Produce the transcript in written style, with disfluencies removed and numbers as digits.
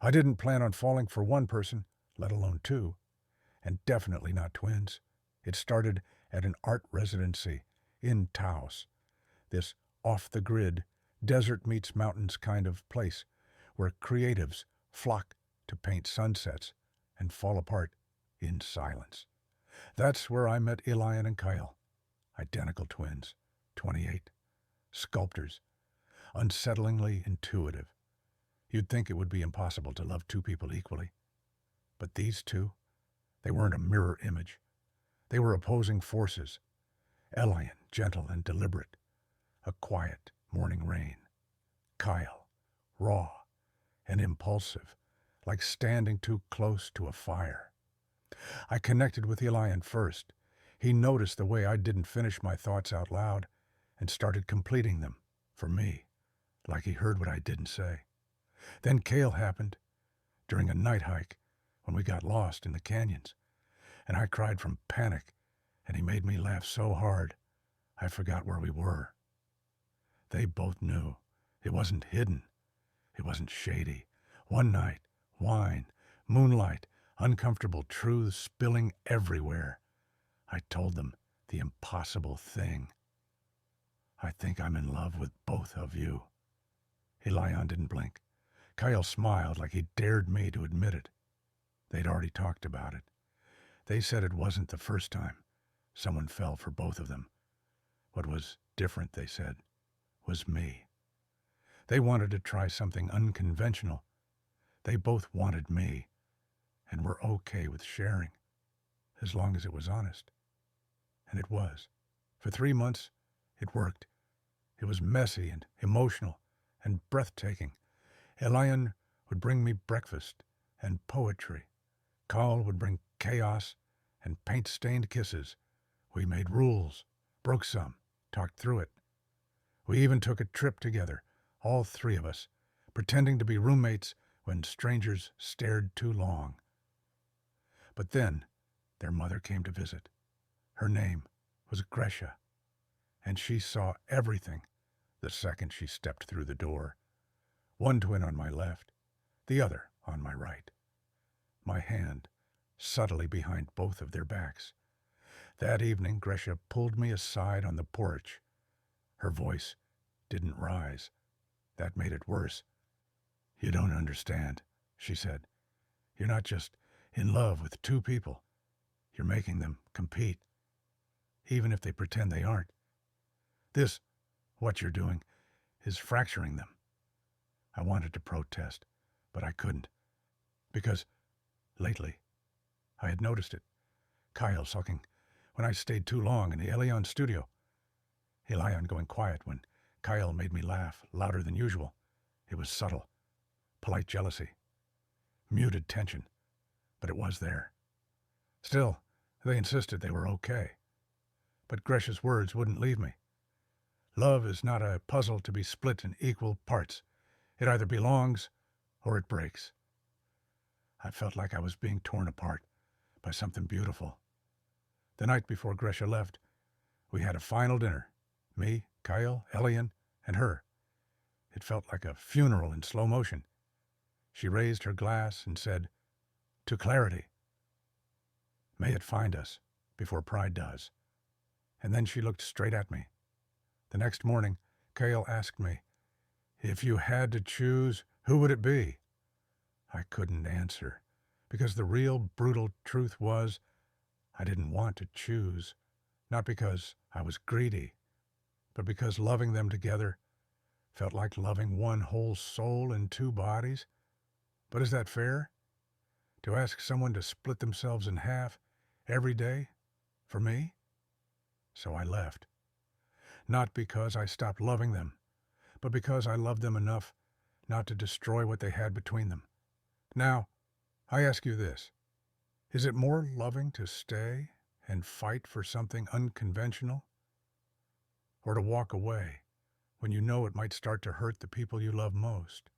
I didn't plan on falling for one person, let alone two, and definitely not twins. It started at an art residency in Taos, this off-the-grid, desert meets mountains kind of place where creatives flock to paint sunsets and fall apart in silence. That's where I met Elian and Kyle, identical twins, 28, sculptors, unsettlingly intuitive. You'd think it would be impossible to love two people equally. But these two, they weren't a mirror image. They were opposing forces. Elian, gentle and deliberate, a quiet morning rain. Kyle, raw and impulsive, like standing too close to a fire. I connected with Elian first. He noticed the way I didn't finish my thoughts out loud and started completing them, for me, like he heard what I didn't say. Then Kale happened, during a night hike, when we got lost in the canyons, and I cried from panic, and he made me laugh so hard I forgot where we were. They both knew. It wasn't hidden. It wasn't shady. One night, wine, moonlight, uncomfortable truths spilling everywhere. I told them the impossible thing. I think I'm in love with both of you. Elian didn't blink. Kyle smiled like he dared me to admit it. They'd already talked about it. They said it wasn't the first time someone fell for both of them. What was different, they said, was me. They wanted to try something unconventional. They both wanted me, and were okay with sharing, as long as it was honest. And it was. For 3 months, it worked. It was messy and emotional and breathtaking. Elian would bring me breakfast and poetry. Kyle would bring chaos and paint-stained kisses. We made rules, broke some, talked through it. We even took a trip together, all three of us, pretending to be roommates when strangers stared too long. But then their mother came to visit. Her name was Gresha, and she saw everything the second she stepped through the door. One twin on my left, the other on my right. My hand subtly behind both of their backs. That evening, Gresha pulled me aside on the porch. Her voice didn't rise. That made it worse. "You don't understand," she said. "You're not just in love with two people. You're making them compete, even if they pretend they aren't. What you're doing, is fracturing them." I wanted to protest, but I couldn't. Because, lately, I had noticed it. Kyle sulking when I stayed too long in the Elian studio. Elian going quiet when Kyle made me laugh louder than usual. It was subtle, polite jealousy, muted tension, but it was there. Still, they insisted they were okay. But Gresha's words wouldn't leave me. Love is not a puzzle to be split in equal parts. It either belongs or it breaks. I felt like I was being torn apart by something beautiful. The night before Gresha left, we had a final dinner. Me, Kyle, Elian, and her. It felt like a funeral in slow motion. She raised her glass and said, "To clarity. May it find us before pride does." And then she looked straight at me. The next morning, Kyle asked me, "If you had to choose, who would it be?" I couldn't answer, because the real brutal truth was I didn't want to choose, not because I was greedy, but because loving them together felt like loving one whole soul in two bodies. But is that fair? To ask someone to split themselves in half every day for me? So I left. Not because I stopped loving them, but because I loved them enough not to destroy what they had between them. Now, I ask you this. Is it more loving to stay and fight for something unconventional? Or to walk away when you know it might start to hurt the people you love most?